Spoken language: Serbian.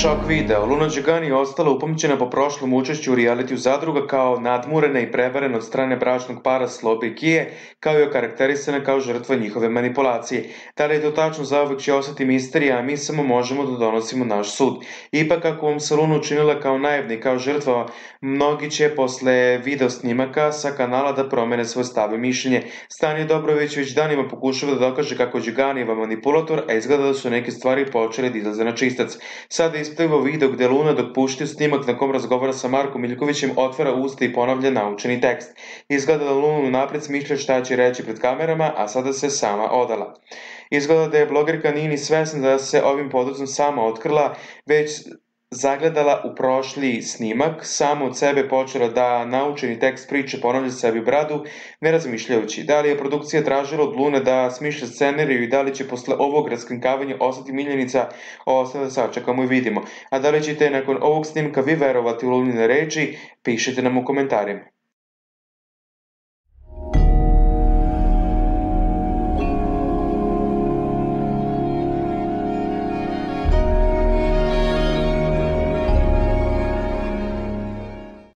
Šok video. Luna Đugani je ostala upamćena po prošlom učešću u realitiju Zadruga kao nadmurena i prevarena od strane bračnog para Slobe i Kije, kao i okarakterisana kao žrtva njihove manipulacije. Da li je to tačno, zauvek će ostati misterija, a mi samo možemo da donosimo naš sud. Ipak, ako vam se Luna učinila kao naivna i kao žrtva, mnogi će posle video snimaka sa kanala da promene svoj stav i mišljenje. Stanje Dobrović već danima pokušava da dokaže kako je Đuganijeva manipulator, a izgleda da su neke stvari počele da izlaze na čistac. Sada ispliva video gde Luna, dok puštaju snimak na kom razgovara sa Markom Miljkovićem, otvara usta i ponavlja naučeni tekst. Izgleda da Luna napred smišlja šta će reći pred kamerama, a sada se sama odala. Izgleda da je blogerka nije ni svesna da se ovim potezom sama otkrila, već zagledala u prošli snimak, samo od sebe počela da naučeni tekst priče ponavlja sebi u bradu, ne razmišljajući. Da li je produkcija tražila od Lune da smišlja scenariju i da li će posle ovog raskrinkavanja ostati miljenica, ostaje da sačekamo i vidimo. A da li ćete nakon ovog snimka vi verovati u Lunine reči, pišite nam u komentarima.